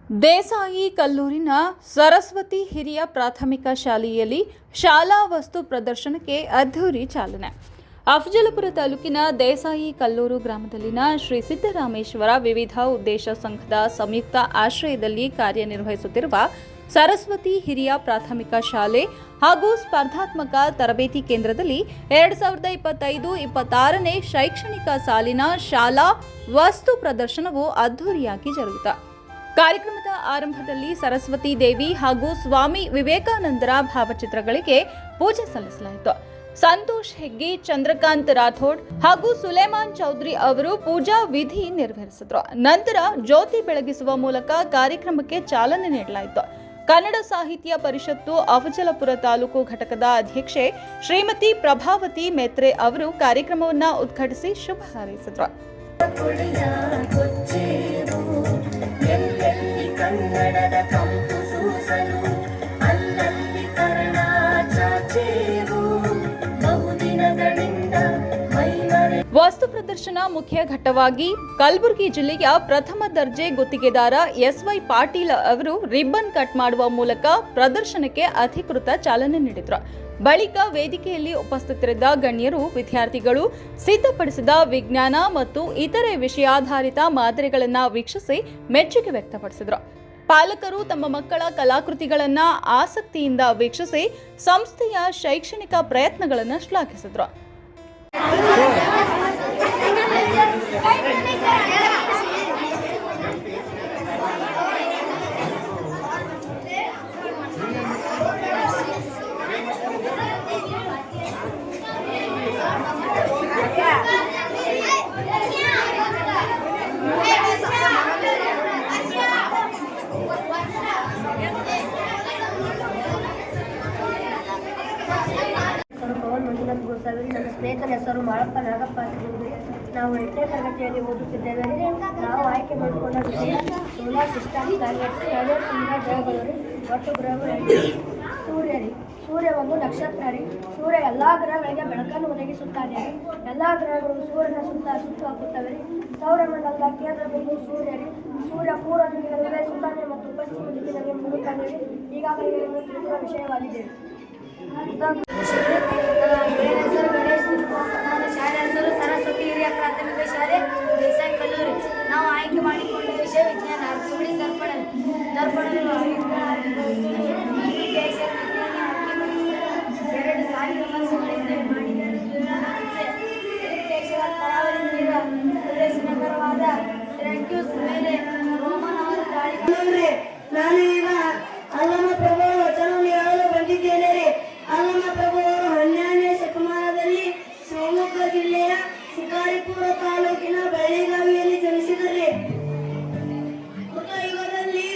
ದೇಸಾಯಿ ಕಲ್ಲೂರಿನ ಸರಸ್ವತಿ ಹಿರಿಯ ಪ್ರಾಥಮಿಕ ಶಾಲೆಯಲ್ಲಿ ಶಾಲಾ ವಸ್ತು ಪ್ರದರ್ಶನಕ್ಕೆ ಅದ್ಧೂರಿ ಚಾಲನೆ. ಅಫಜಲಪುರ ತಾಲೂಕಿನ ದೇಸಾಯಿ ಕಲ್ಲೂರು ಗ್ರಾಮದಲ್ಲಿನ ಶ್ರೀ ಸಿದ್ದರಾಮೇಶ್ವರ ವಿವಿಧ ಉದ್ದೇಶ ಸಂಘದ ಸಂಯುಕ್ತ ಆಶ್ರಯದಲ್ಲಿ ಕಾರ್ಯನಿರ್ವಹಿಸುತ್ತಿರುವ ಸರಸ್ವತಿ ಹಿರಿಯ ಪ್ರಾಥಮಿಕ ಶಾಲೆ ಹಾಗೂ ಸ್ಪರ್ಧಾತ್ಮಕ ತರಬೇತಿ ಕೇಂದ್ರದಲ್ಲಿ 2025-26ನೇ ಶೈಕ್ಷಣಿಕ ಸಾಲಿನ ಶಾಲಾ ವಸ್ತು ಪ್ರದರ್ಶನವು ಅದ್ಧೂರಿಯಾಗಿ ಜರುಗಿತು. ಕಾರ್ಯಕ್ರಮದ ಆರಂಭದಲ್ಲಿ ಸರಸ್ವತಿ ದೇವಿ ಹಾಗೂ ಸ್ವಾಮಿ ವಿವೇಕಾನಂದರ ಭಾವಚಿತ್ರಗಳಿಗೆ ಪೂಜೆ ಸಲ್ಲಿಸಲಾಯಿತು. ಸಂತೋಷ್ ಹೆಗ್ಗಿ, ಚಂದ್ರಕಾಂತ್ ರಾಥೋಡ್ ಹಾಗೂ ಸುಲೇಮಾನ್ ಚೌಧರಿ ಅವರು ಪೂಜಾ ವಿಧಿ ನೆರವೇರಿಸಿದರು. ನಂತರ ಜ್ಯೋತಿ ಬೆಳಗಿಸುವ ಮೂಲಕ ಕಾರ್ಯಕ್ರಮಕ್ಕೆ ಚಾಲನೆ ನೀಡಲಾಯಿತು. ಕನ್ನಡ ಸಾಹಿತ್ಯ ಪರಿಷತ್ತು ಅಫಜಲಪುರ ತಾಲೂಕು ಘಟಕದ ಅಧ್ಯಕ್ಷೆ ಶ್ರೀಮತಿ ಪ್ರಭಾವತಿ ಮೇತ್ರೆ ಅವರು ಕಾರ್ಯಕ್ರಮವನ್ನು ಉದ್ಘಾಟಿಸಿ ಶುಭ ಹಾರೈಸಿದರು. ಕನ್ನಡದ ಕಂಪು ಸೂಸಲು ಅಲ್ಲಲ್ಲಿ ಕರ್ಣ ಚಾಚೇವು ಬಹುದಿನಗಳಿಂದ ಮೈಮರೆ. ವಸ್ತು ಪ್ರದರ್ಶನ ಮುಖ್ಯ ಘಟ್ಟವಾಗಿ ಕಲಬುರಗಿ ಜಿಲ್ಲೆಯ ಪ್ರಥಮ ದರ್ಜೆ ಗುತ್ತಿಗೆದಾರ ಎಸ್ವೈ ಪಾಟೀಲ್ ಅವರು ರಿಬ್ಬನ್ ಕಟ್ ಮಾಡುವ ಮೂಲಕ ಪ್ರದರ್ಶನಕ್ಕೆ ಅಧಿಕೃತ ಚಾಲನೆ ನೀಡಿದರು. ಬಳಿಕ ವೇದಿಕೆಯಲ್ಲಿ ಉಪಸ್ಥಿತರಿದ್ದ ಗಣ್ಯರು ವಿದ್ಯಾರ್ಥಿಗಳು ಸಿದ್ಧಪಡಿಸಿದ ವಿಜ್ಞಾನ ಮತ್ತು ಇತರೆ ವಿಷಯಾಧಾರಿತ ಮಾದರಿಗಳನ್ನು ವೀಕ್ಷಿಸಿ ಮೆಚ್ಚುಗೆ ವ್ಯಕ್ತಪಡಿಸಿದರು. ಪಾಲಕರು ತಮ್ಮ ಮಕ್ಕಳ ಕಲಾಕೃತಿಗಳನ್ನು ಆಸಕ್ತಿಯಿಂದ ವೀಕ್ಷಿಸಿ ಸಂಸ್ಥೆಯ ಶೈಕ್ಷಣಿಕ ಪ್ರಯತ್ನಗಳನ್ನು ಶ್ಲಾಘಿಸಿದರು. ನನ್ನ ಸ್ನೇಹಿತನ ಹೆಸರು ಮಾಳಪ್ಪ ನಾಗಪ್ಪ ಆಗಿರುವುದು. ನಾವು 8ನೇ ತರಗತಿಯಲ್ಲಿ ಓದುತ್ತಿದ್ದೇವೆ. ನಾವು ಆಯ್ಕೆ ಮಾಡಿಕೊಂಡ ವಿಷಯ ಸೋಲಾರ್ ಸಿಸ್ಟಮ್. ಪ್ಲಾನೆಟ್ಸ್ನಿಂದ ಗ್ರಹಗಳು ಒಟ್ಟು ಗ್ರಹಗಳು ಸೂರ್ಯ ಒಂದು ನಕ್ಷತ್ರ ರೀ. ಸೂರ್ಯ ಎಲ್ಲ ಗ್ರಹಗಳಿಗೆ ಬೆಳಕನ್ನು ಒದಗಿಸುತ್ತಾನೆ. ಎಲ್ಲ ಗ್ರಹಗಳು ಸೂರ್ಯನ ಸುತ್ತ ಹಾಕುತ್ತವೆ ರೀ. ಸೌರಮಂಡಲದ ಕೇಂದ್ರ ಬಿಂದು ಸೂರ್ಯ ರೀ. ಸೂರ್ಯ ಪೂರ್ವ ದಿಕ್ಕಿನಲ್ಲಿ ಉದಯಿಸುತ್ತಾನೆ ಮತ್ತು ಪಶ್ಚಿಮ ದಿಕ್ಕಿನಲ್ಲಿ ಮುಳುಗುತ್ತಾನೆ ರೀ. ಈಗಾಗಲೇ ತಿಳಿದಿರುವ ವಿಷಯವಾಗಿದೆ. ನನ್ನ ಶಾಲೆ ಹೆಸರು ಸರಸ್ವತಿ ಹಿರಿಯ ಪ್ರಾಥಮಿಕ ಶಾಲೆ ದೇಸಾಯಿ ಕಲ್ಲೂರಿ. ನಾವು ಆಯ್ಕೆ ಮಾಡಿಕೊಂಡ ವಿಷಯ ವಿಜ್ಞಾನ. ಅರ್ಥಗುಡಿ ದರ್ಪಣಗಳು 2000 ವರ್ಷಗಳಿಂದ ಕರಾವಳಿ ತೀರ ಪ್ರದೇಶ ನಗರವಾದ ಸಿರಾಕ್ಯೂಸ್ ಮೇಲೆ ರೋಮನ್ ಅವರ ದಾಳಿ. ನಾನು ಈಗ ಅಲ್ಲಮ ಪ್ರಭು ವಚನವನ್ನು ಹೇಳಲು ಬಂದಿದ್ದೇನೆ ರೀ. ಅಲ್ಲಮ ಪ್ರಭು ಅವರು 12ನೇ ಶತಮಾನದಲ್ಲಿ ಶಿವಮೊಗ್ಗ ಜಿಲ್ಲೆಯ ಶಿಕಾರಿಪುರ ತಾಲೂಕಿನ ಬಳ್ಳಿಗಾವಿಯಲ್ಲಿ ಜನಿಸಿದರು. ಕೃತಯುಗದಲ್ಲಿ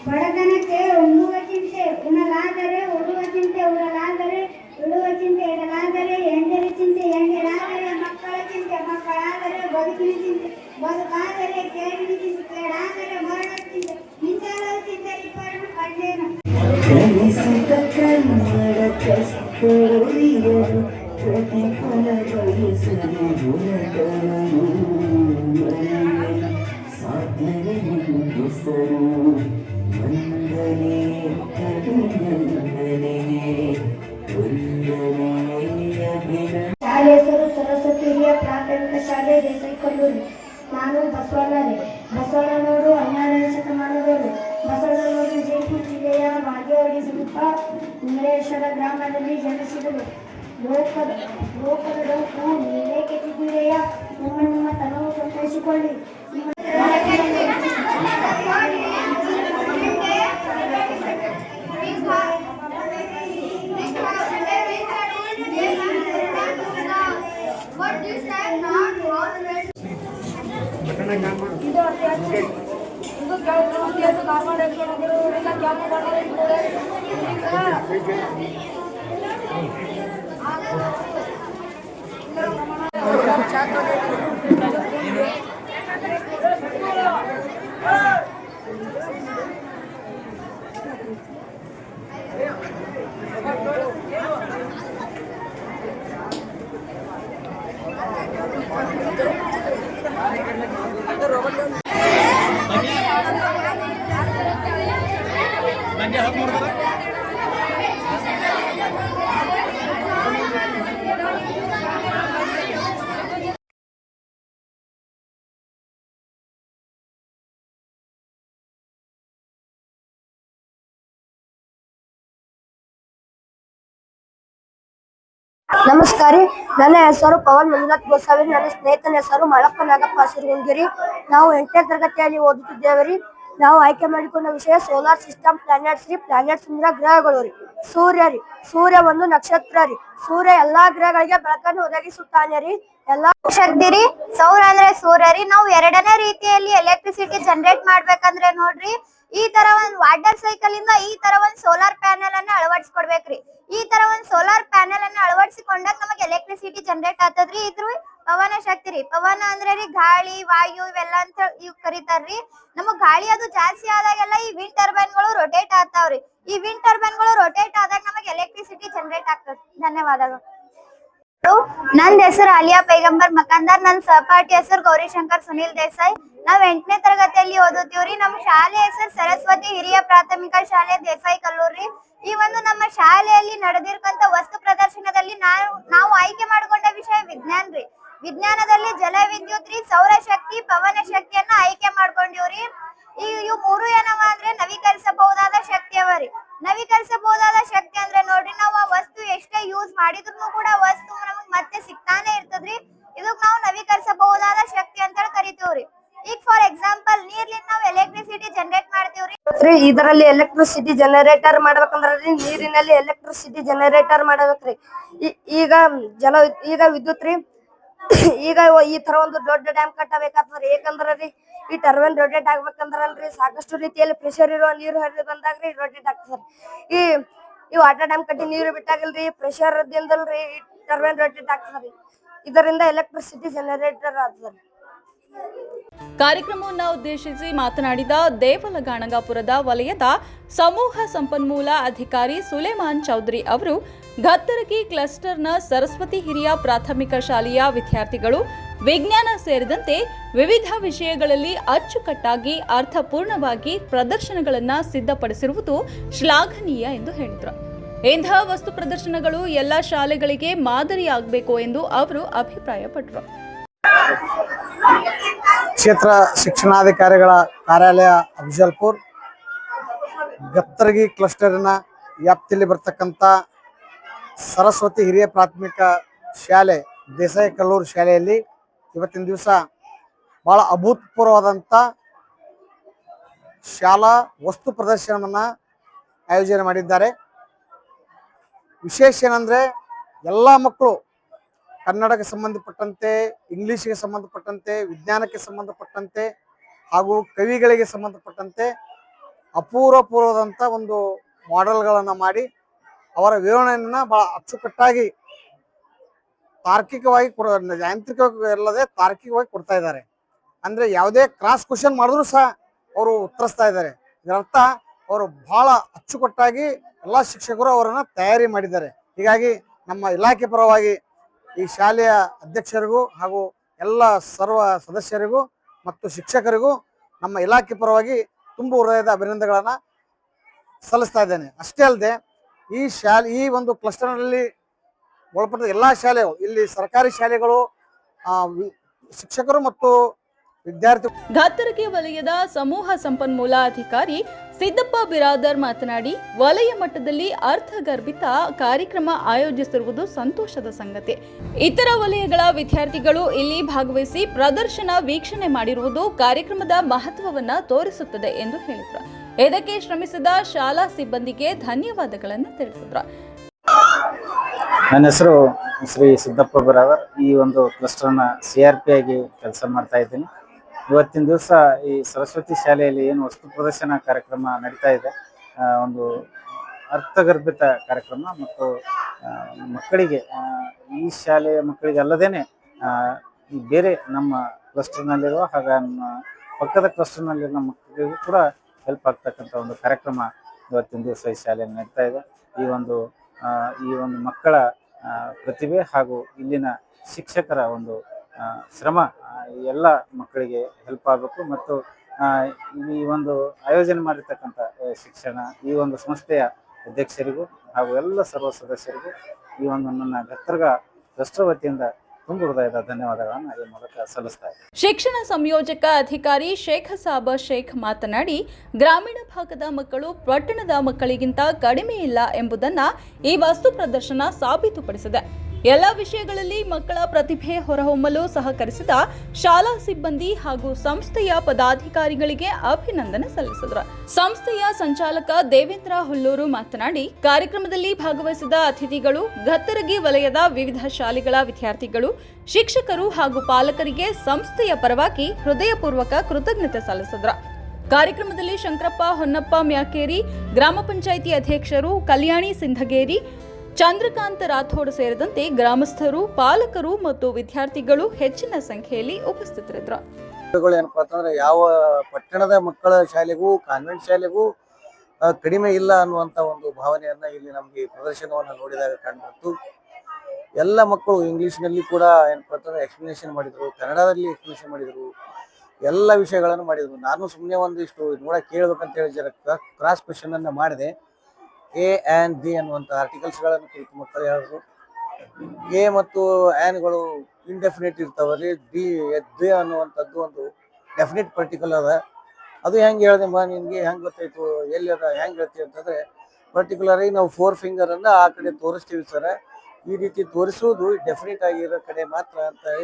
ಬಡತನಕ್ಕೆ ಉಣ್ಣುವ ಚಿಂತೆ ಉಣಲಾದರೆ, ಉಡುವ ಚಿಂತೆ ಉಡಲಾದರೆ, ಉಡುವ ಚಿಂತೆ ಇಡಲಾದರೆ, ಹೆಂಡರ ಚಿಂತೆ ಹೆಂಡರಾದರೆ, ಮಕ್ಕಳ ಚಿಂತೆ ಮಕ್ಕಳಾದರೆ, ಬದುಕಿನ ಚಿಂತೆ ಬದುಕಾದರೆ, ಕೇಳಿನ ಚಿಂತೆ ಕೇಳಾದರೆ, ಮರಣದ ಚಿಂತೆ ಇಂತಹ ಚಿಂತೆ ಇಬ್ಬರನ್ನು ಕಂಡೇನು. ಶಾಲೆ ಹೆಸರು ಸರಸ್ವತಿ ಹಿರಿಯ ಪ್ರಾಥಮಿಕ ಶಾಲೆ ದೇಸಾಯಿ ಕಲ್ಲೂರಿ. ನಾನು ಬಸವಣ್ಣನವರು 12ನೇ ಶತಮಾನದವರು. ಬಸವಣ್ಣನವರು ಜೈಪುರ ಜಿಲ್ಲೆಯ ಬಾಗೇವಾಡಿ ಸಮೀಪ ಇಂಗ್ಲೇಶ್ವರ ಗ್ರಾಮದಲ್ಲಿ ಜನಿಸಿದರು. ಲೋಕದ ಡೊಂಕು ನೀವೇಕೆತ್ತಿದ್ದೀರೆಯ? ನಿಮ್ಮ ತನವು ಸಂತೋಷಿಕೊಳ್ಳಿ. रोबोट ಹೆಲ್ಪ್ ಮಾಡ್ತಾರೆ. ನಮಸ್ಕಾರ ರೀ. ನನ್ನ ಹೆಸರು ಪವನ್ ಮಂಜುನಾಥ್ ಗೋಸಾವಿ. ನನ್ನ ಸ್ನೇಹಿತನ ಹೆಸರು ಮಳಪ್ಪ ನಾಗಪ್ಪ ಹಸಿರುಗುಂದಿರಿ. ನಾವು 8ನೇ ತರಗತಿಯಲ್ಲಿ ಓದುತ್ತಿದ್ದೇವೆ ರೀ. ನಾವು ಆಯ್ಕೆ ಮಾಡಿಕೊಂಡ ವಿಷಯ ಸೋಲಾರ್ ಸಿಸ್ಟಮ್ ಪ್ಲಾನೆಟ್ಸ್ ರೀ. ಪ್ಲಾನೆಟ್ಸ್ ಅಂದ್ರೆ ಗ್ರಹಗಳು ರೀ. ಸೂರ್ಯ ರೀ. ಸೂರ್ಯ ಒಂದು ನಕ್ಷತ್ರ ರೀ. ಸೂರ್ಯ ಎಲ್ಲಾ ಗ್ರಹಗಳಿಗೆ ಬೆಳಕನ್ನು ಒದಗಿಸುತ್ತಾನೆ ರೀ. ಎಲ್ಲಾ ಶಕ್ತಿ ರೀ. ಸೌರ ಅಂದ್ರೆ ಸೂರ್ಯ ರೀ. ನಾವು ಎರಡನೇ ರೀತಿಯಲ್ಲಿ ಎಲೆಕ್ಟ್ರಿಸಿಟಿ ಜನರೇಟ್ ಮಾಡ್ಬೇಕಂದ್ರೆ ನೋಡ್ರಿ, ಈ ತರ ಒಂದ್ ವಾಟರ್ ಸೈಕಲ್ ಇಂದ ಈ ತರ ಒಂದ್ ಸೋಲಾರ್ ಪ್ಯಾನೆಲ್ ಅನ್ನ ಅಳವಡಿಸ್ಕೊಡ್ಬೇಕ್ರಿ. ಈ ತರ ಒಂದ್ ಸೋಲಾರ್ ಪ್ಯಾನೆಲ್ ಅನ್ನ ಅಳವಡಿಸಿಕೊಂಡಾಗ ನಮಗೆ ಎಲೆಕ್ಟ್ರಿಸಿಟಿ ಜನರೇಟ್ ಆಗ್ತದ್ರಿ. ಇದ್ರ ಪವನ ಶಕ್ತಿ ರೀ. ಪವನ ಅಂದ್ರೆ ರೀ ಗಾಳಿ, ವಾಯು ಇವೆಲ್ಲ ಅಂತ ಇವ್ ಕರೀತಾರ್ರಿ. ನಮಗ್ ಗಾಳಿ ಅದು ಜಾಸ್ತಿ ಆದಾಗೆಲ್ಲ ಈ ವಿಂಡ್ ಟರ್ಬೈನ್ ಗಳು ರೊಟೇಟ್ ಆಗ್ತಾವ್ರಿ. ಈ ವಿಂಡ್ ಟರ್ಬೈನ್ ಗಳು ರೊಟೇಟ್ ಆದಾಗ ನಮಗೆ ಎಲೆಕ್ಟ್ರಿಸಿಟಿ ಜನರೇಟ್ ಆಗ್ತದೆ. ಧನ್ಯವಾದಗಳು. ನಂದ್ ಹೆಸರು ಆಲಿಯಾ ಪೈಗಂಬರ್ ಮಕಾಂದಾರ್. ನನ್ ಸಹಪಾಠಿ ಹೆಸರು ಗೌರಿಶಂಕರ್ ಸುನಿಲ್ ದೇಸಾಯಿ. ನಾವ್ 8ನೇ ತರಗತಿಯಲ್ಲಿ ಓದುತ್ತೀವ್ರಿ. ನಮ್ಮ ಶಾಲೆ ಹೆಸರು ಸರಸ್ವತಿ ಹಿರಿಯ ಪ್ರಾಥಮಿಕ ಶಾಲೆ ದೇಸಾಯಿ ಕಲ್ಲೂರಿ. ಈ ಒಂದು ನಮ್ಮ ಶಾಲೆಯಲ್ಲಿ ನಡೆದಿರ್ತಕ್ಕಂತ ವಸ್ತು ಪ್ರದರ್ಶನದಲ್ಲಿ ನಾವು ಆಯ್ಕೆ ಮಾಡಿಕೊಂಡ ವಿಷಯ ವಿಜ್ಞಾನ ರೀ. ವಿಜ್ಞಾನದಲ್ಲಿ ಜಲ ವಿದ್ಯುತ್ ರೀ, ಸೌರಶಕ್ತಿ, ಪವನ ಶಕ್ತಿಯನ್ನ ಆಯ್ಕೆ ಮಾಡ್ಕೊಂಡಿವ್ರಿ. ಇವು ಮೂರು ಏನವ ಅಂದ್ರೆ ನವೀಕರಿಸಬಹುದಾದ ಶಕ್ತಿ ಅವ ರೀ. ನವೀಕರಿಸಬಹುದಾದ ಶಕ್ತಿ ಅಂದ್ರೆ ನೋಡ್ರಿ, ನಾವು ಆ ವಸ್ತು ಎಷ್ಟೇ ಯೂಸ್ ಮಾಡಿದ್ರು ಕೂಡ ವಸ್ತು ನಮಗ್ ಮತ್ತೆ ಸಿಗ್ತಾನೆ ಇರ್ತದ್ರಿ. ಇದಕ್ ನಾವು ನವೀಕರಿಸಬಹುದಾದ ಶಕ್ತಿ ಅಂತ ಕರಿತೀವ್ರಿ. ಈಗ ಫಾರ್ ಎಕ್ಸಾಂಪಲ್ ನೀರ್ಲಿಂದ ನಾವು ಎಲೆಕ್ಟ್ರಿಸಿಟಿ ಜನರೇಟ್ ಮಾಡ್ತೀವ್ರಿ. ಇದರಲ್ಲಿ ಎಲೆಕ್ಟ್ರಿಸಿಟಿ ಜನರೇಟರ್ ಮಾಡ್ಬೇಕಂದ್ರ ನೀರಿನಲ್ಲಿ ಎಲೆಕ್ಟ್ರಿಸಿಟಿ ಜನರೇಟರ್ ಮಾಡಬೇಕ್ರಿ. ಈಗ ವಿದ್ಯುತ್ ರೀ. ಈಗ ಈ ತರ ಒಂದು ದೊಡ್ಡ ಡ್ಯಾಮ್ ಕಟ್ಟಬೇಕಾಗ್ತದ್ರಿ. ಯಾಕಂದ್ರಿ ಈ ಟರ್ಬೈನ್ ರೊಟೇಟ್ ಆಗ್ಬೇಕಂದ್ರಲ್ರಿ ಸಾಕಷ್ಟು ರೀತಿಯಲ್ಲಿ ಪ್ರೆಷರ್ ಇರುವ ನೀರು ಹರಿದು ಬಂದಾಗ್ರಿ ರೊಟೇಟ್ ಆಗ್ತದ್ರಿ. ಈ ವಾಟರ್ ಡ್ಯಾಮ್ ಕಟ್ಟಿ ನೀರು ಬಿಟ್ಟಾಗಲ್ರಿ ಪ್ರೆಷರ್ ದಿಂದಲ್ರಿ ಟರ್ಬೈನ್ ರೊಟೇಟ್ ಆಗ್ತದ್ರಿ. ಇದರಿಂದ ಎಲೆಕ್ಟ್ರಿಸಿಟಿ ಜನರೇಟರ್ ಆಗ್ತದ್ರಿ. ಕಾರ್ಯಕ್ರಮವನ್ನು ಉದ್ದೇಶಿಸಿ ಮಾತನಾಡಿದ ದೇವಲಗಾಣಗಾಪುರದ ವಲಯದ ಸಮೂಹ ಸಂಪನ್ಮೂಲ ಅಧಿಕಾರಿ ಸುಲೇಮಾನ್ ಚೌಧರಿ ಅವರು, ಗತ್ತರಗಿ ಕ್ಲಸ್ಟರ್ನ ಸರಸ್ವತಿ ಹಿರಿಯ ಪ್ರಾಥಮಿಕ ಶಾಲೆಯ ವಿದ್ಯಾರ್ಥಿಗಳು ವಿಜ್ಞಾನ ಸೇರಿದಂತೆ ವಿವಿಧ ವಿಷಯಗಳಲ್ಲಿ ಅಚ್ಚುಕಟ್ಟಾಗಿ ಅರ್ಥಪೂರ್ಣವಾಗಿ ಪ್ರದರ್ಶನಗಳನ್ನು ಸಿದ್ಧಪಡಿಸಿರುವುದು ಶ್ಲಾಘನೀಯ ಎಂದು ಹೇಳಿದರು. ಇಂತಹ ವಸ್ತು ಪ್ರದರ್ಶನಗಳು ಎಲ್ಲ ಶಾಲೆಗಳಿಗೆ ಮಾದರಿಯಾಗಬೇಕು ಎಂದು ಅವರು ಅಭಿಪ್ರಾಯಪಟ್ಟರು. ಕ್ಷೇತ್ರ ಶಿಕ್ಷಣಾಧಿಕಾರಿಗಳ ಕಾರ್ಯಾಲಯ ಅಫಜಲ್ಪುರ್ ಗತ್ತರಗಿ ಕ್ಲಸ್ಟರಿನ ವ್ಯಾಪ್ತಿಯಲ್ಲಿ ಬರ್ತಕ್ಕಂಥ ಸರಸ್ವತಿ ಹಿರಿಯ ಪ್ರಾಥಮಿಕ ಶಾಲೆ ದೇಸಾಯಿ ಕಲ್ಲೂರು ಶಾಲೆಯಲ್ಲಿ ಇವತ್ತಿನ ದಿವಸ ಬಹಳ ಅಭೂತಪೂರ್ವವಾದಂಥ ಶಾಲಾ ವಸ್ತು ಪ್ರದರ್ಶನವನ್ನು ಆಯೋಜನೆ ಮಾಡಿದ್ದಾರೆ. ವಿಶೇಷ ಏನಂದರೆ ಎಲ್ಲ ಮಕ್ಕಳು ಕನ್ನಡಕ್ಕೆ ಸಂಬಂಧಪಟ್ಟಂತೆ, ಇಂಗ್ಲೀಷ್ಗೆ ಸಂಬಂಧಪಟ್ಟಂತೆ, ವಿಜ್ಞಾನಕ್ಕೆ ಸಂಬಂಧಪಟ್ಟಂತೆ ಹಾಗೂ ಕವಿಗಳಿಗೆ ಸಂಬಂಧಪಟ್ಟಂತೆ ಅಪೂರ್ವಪೂರ್ವದಂಥ ಒಂದು ಮಾಡೆಲ್ಗಳನ್ನು ಮಾಡಿ ಅವರ ವಿವರಣೆಯನ್ನು ಭಾಳ ಅಚ್ಚುಕಟ್ಟಾಗಿ ತಾರ್ಕಿಕವಾಗಿ ಯಾಂತ್ರಿಕವಾಗಿ ಅಲ್ಲದೆ ತಾರ್ಕಿಕವಾಗಿ ಕೊಡ್ತಾ ಇದ್ದಾರೆ. ಅಂದರೆ ಯಾವುದೇ ಕ್ರಾಸ್ ಕ್ವಶನ್ ಮಾಡಿದ್ರು ಸಹ ಅವರು ಉತ್ತರಿಸ್ತಾ ಇದ್ದಾರೆ. ಇದರರ್ಥ ಅವರು ಭಾಳ ಅಚ್ಚುಕಟ್ಟಾಗಿ ಎಲ್ಲ ಶಿಕ್ಷಕರು ಅವರನ್ನು ತಯಾರಿ ಮಾಡಿದ್ದಾರೆ. ಹೀಗಾಗಿ ನಮ್ಮ ಇಲಾಖೆ ಪರವಾಗಿ ಈ ಶಾಲೆಯ ಅಧ್ಯಕ್ಷರಿಗೂ ಹಾಗೂ ಎಲ್ಲ ಸರ್ವ ಸದಸ್ಯರಿಗೂ ಮತ್ತು ಶಿಕ್ಷಕರಿಗೂ ನಮ್ಮ ಇಲಾಖೆ ಪರವಾಗಿ ತುಂಬು ಹೃದಯದ ಅಭಿನಂದನೆಗಳನ್ನು ಸಲ್ಲಿಸ್ತಾ ಇದ್ದೇನೆ. ಅಷ್ಟೇ ಅಲ್ಲದೆ ಈ ಒಂದು ಕ್ಲಸ್ಟರ್ನಲ್ಲಿ ಒಳಪಟ್ಟ ಎಲ್ಲ ಶಾಲೆಗಳು, ಇಲ್ಲಿ ಸರ್ಕಾರಿ ಶಾಲೆಗಳು, ಶಿಕ್ಷಕರು ಮತ್ತು ವಿದ್ಯಾರ್ಥಿ. ಗತ್ತರಗಿ ವಲಯದ ಸಮೂಹ ಸಂಪನ್ಮೂಲ ಅಧಿಕಾರಿ ಸಿದ್ದಪ್ಪ ಬಿರಾದರ್ ಮಾತನಾಡಿ, ವಲಯ ಮಟ್ಟದಲ್ಲಿ ಅರ್ಥಗರ್ಭಿತ ಕಾರ್ಯಕ್ರಮ ಆಯೋಜಿಸಿರುವುದು ಸಂತೋಷದ ಸಂಗತಿ. ಇತರ ವಲಯಗಳ ವಿದ್ಯಾರ್ಥಿಗಳು ಇಲ್ಲಿ ಭಾಗವಹಿಸಿ ಪ್ರದರ್ಶನ ವೀಕ್ಷಣೆ ಮಾಡಿರುವುದು ಕಾರ್ಯಕ್ರಮದ ಮಹತ್ವವನ್ನು ತೋರಿಸುತ್ತದೆ ಎಂದು ಹೇಳಿದರು. ಇದಕ್ಕೆ ಶ್ರಮಿಸಿದ ಶಾಲಾ ಸಿಬ್ಬಂದಿಗೆ ಧನ್ಯವಾದಗಳನ್ನು ತಿಳಿಸಿದರು. ನನ್ನ ಹೆಸರು ಶ್ರೀ ಸಿದ್ದಪ್ಪ ಬಿರಾದರ್. ಈ ಒಂದು ಕ್ಲಸ್ಟರ್ನ CRP ಆಗಿ ಕೆಲಸ ಮಾಡ್ತಾ ಇದ್ದೀನಿ. ಇವತ್ತಿನ ದಿವಸ ಈ ಸರಸ್ವತಿ ಶಾಲೆಯಲ್ಲಿ ಏನು ವಸ್ತು ಪ್ರದರ್ಶನ ಕಾರ್ಯಕ್ರಮ ನಡೀತಾ ಇದೆ, ಒಂದು ಅರ್ಥಗರ್ಭಿತ ಕಾರ್ಯಕ್ರಮ ಮತ್ತು ಮಕ್ಕಳಿಗೆ, ಈ ಶಾಲೆಯ ಮಕ್ಕಳಿಗೆ ಅಲ್ಲದೇನೆ ಈ ಬೇರೆ ನಮ್ಮ ಕ್ಲಸ್ಟರ್ನಲ್ಲಿರುವ ಹಾಗೆ ಪಕ್ಕದ ಕ್ಲಸ್ಟರ್ನಲ್ಲಿರುವ ಮಕ್ಕಳಿಗೂ ಕೂಡ ಹೆಲ್ಪ್ ಆಗ್ತಕ್ಕಂಥ ಒಂದು ಕಾರ್ಯಕ್ರಮ ಇವತ್ತಿನ ದಿವಸ ಈ ಶಾಲೆಯಲ್ಲಿ ನಡೀತಾ ಇದೆ. ಈ ಒಂದು ಮಕ್ಕಳ ಪ್ರತಿಭೆ ಹಾಗೂ ಇಲ್ಲಿನ ಶಿಕ್ಷಕರ ಒಂದು ಶ್ರಮ ಎಲ್ಲ ಮಕ್ಕಳಿಗೆ ಹೆಲ್ಪ್ ಆಗಬೇಕು ಮತ್ತು ಈ ಒಂದು ಆಯೋಜನೆ ಮಾಡಿರ್ತಕ್ಕಂಥ ಶಿಕ್ಷಣ ಈ ಒಂದು ಸಂಸ್ಥೆಯ ಅಧ್ಯಕ್ಷರಿಗೂ ಹಾಗೂ ಎಲ್ಲ ಸರ್ವ ಸದಸ್ಯರಿಗೂ ಈ ಒಂದು ನನ್ನ ಗತ್ತರ್ಗ ಟ್ರಸ್ಟ್ ವತಿಯಿಂದ ತುಂಬ ಹೃದಯದ ಧನ್ಯವಾದಗಳನ್ನು ಈ ಮೂಲಕ ಸಲ್ಲಿಸ್ತಾ ಇದ್ದೀನಿ. ಶಿಕ್ಷಣ ಸಂಯೋಜಕ ಅಧಿಕಾರಿ ಶೇಖ್ ಸಾಬ ಶೇಖ್ ಮಾತನಾಡಿ, ಗ್ರಾಮೀಣ ಭಾಗದ ಮಕ್ಕಳು ಪಟ್ಟಣದ ಮಕ್ಕಳಿಗಿಂತ ಕಡಿಮೆ ಇಲ್ಲ ಎಂಬುದನ್ನು ಈ ವಸ್ತು ಪ್ರದರ್ಶನ ಸಾಬೀತುಪಡಿಸಿದೆ. ಎಲ್ಲ ವಿಷಯಗಳಲ್ಲಿ ಮಕ್ಕಳ ಪ್ರತಿಭೆ ಹೊರಹೊಮ್ಮಲು ಸಹಕರಿಸಿದ ಶಾಲಾ ಸಿಬ್ಬಂದಿ ಹಾಗೂ ಸಂಸ್ಥೆಯ ಪದಾಧಿಕಾರಿಗಳಿಗೆ ಅಭಿನಂದನೆ ಸಲ್ಲಿಸಿದರು. ಸಂಸ್ಥೆಯ ಸಂಚಾಲಕ ದೇವೇಂದ್ರ ಹುಲ್ಲೂರು ಮಾತನಾಡಿ, ಕಾರ್ಯಕ್ರಮದಲ್ಲಿ ಭಾಗವಹಿಸಿದ ಅತಿಥಿಗಳು ಗತ್ತರಗಿ ವಲಯದ ವಿವಿಧ ಶಾಲೆಗಳ ವಿದ್ಯಾರ್ಥಿಗಳು, ಶಿಕ್ಷಕರು ಹಾಗೂ ಪಾಲಕರಿಗೆ ಸಂಸ್ಥೆಯ ಪರವಾಗಿ ಹೃದಯಪೂರ್ವಕ ಕೃತಜ್ಞತೆ ಸಲ್ಲಿಸಿದರು. ಕಾರ್ಯಕ್ರಮದಲ್ಲಿ ಶಂಕರಪ್ಪ ಹೊನ್ನಪ್ಪ ಮ್ಯಾಕೇರಿ, ಗ್ರಾಮ ಪಂಚಾಯಿತಿ ಅಧ್ಯಕ್ಷರು ಕಲ್ಯಾಣಿ ಸಿಂಧಗೇರಿ, ಚಂದ್ರಕಾಂತ್ ರಾಥೋಡ್ ಸೇರಿದಂತೆ ಗ್ರಾಮಸ್ಥರು, ಪಾಲಕರು ಮತ್ತು ವಿದ್ಯಾರ್ಥಿಗಳು ಹೆಚ್ಚಿನ ಸಂಖ್ಯೆಯಲ್ಲಿ ಉಪಸ್ಥಿತರಿದ್ದರು. ಏನಪ್ಪಾ ಅಂತಂದ್ರೆ ಯಾವ ಪಟ್ಟಣದ ಮಕ್ಕಳ ಶಾಲೆಗೂ ಕಾನ್ವೆಂಟ್ ಶಾಲೆಗೂ ಕಡಿಮೆ ಇಲ್ಲ ಅನ್ನುವಂತ ಒಂದು ಭಾವನೆಯನ್ನ ಇಲ್ಲಿ ನಮ್ಗೆ ಪ್ರದರ್ಶನವನ್ನ ನೋಡಿದಾಗ ಕಂಡು ಎಲ್ಲ ಮಕ್ಕಳು ಇಂಗ್ಲಿಷ್ನಲ್ಲಿ ಕೂಡ ಏನಪ್ಪಾ ಅಂತಂದ್ರೆ ಎಕ್ಸ್ಪ್ಲನೇಷನ್ ಮಾಡಿದ್ರು, ಕನ್ನಡದಲ್ಲಿ ಎಕ್ಸ್ಪ್ಲನೇಷನ್ ಮಾಡಿದ್ರು, ಎಲ್ಲ ವಿಷಯಗಳನ್ನು ಮಾಡಿದ್ರು. ನಾನು ಸುಮ್ಮನೆ ಒಂದಿಷ್ಟು ನೋಡಕ್ ಕೇಳ್ಬೇಕಂತ ಹೇಳಿ ಜರ ಕ್ರಾಸ್ ಕ್ವೆಶ್ಚನ್ ಅನ್ನ ಮಾಡಿದೆ. ಎ ಆ್ಯಂಡ್ ಬಿ ಅನ್ನುವಂಥ ಆರ್ಟಿಕಲ್ಸ್ಗಳನ್ನು ಕುರಿತು ಮಕ್ಕಳು ಹೇಳಿದ್ರು. ಎ ಮತ್ತು ಆ್ಯನ್ಗಳು ಇಂಡೆಫಿನಿಟ್ ಇರ್ತಾವಲ್ಲಿ, ಬಿ ಅನ್ನುವಂಥದ್ದು ಒಂದು ಡೆಫಿನಿಟ್ ಪರ್ಟಿಕಲ್ ಅದ. ಅದು ಹೆಂಗೆ ಹೇಳಿದೆ ನಿನಗೆ ಹೆಂಗೆ ಗೊತ್ತಾಯ್ತು, ಎಲ್ಲಿ ಅದ ಹೆಂಗೆ ಹೇಳ್ತೀವಿ ಅಂತಂದರೆ, ಪರ್ಟಿಕ್ಯುಲರ್ ಆಗಿ ನಾವು 4 ಫಿಂಗರನ್ನು ಆ ಕಡೆ ತೋರಿಸ್ತೀವಿ ಸರ, ಈ ರೀತಿ ತೋರಿಸುವುದು ಡೆಫಿನಿಟ್ ಆಗಿರೋ ಕಡೆ ಮಾತ್ರ ಅಂತ ಹೇಳಿ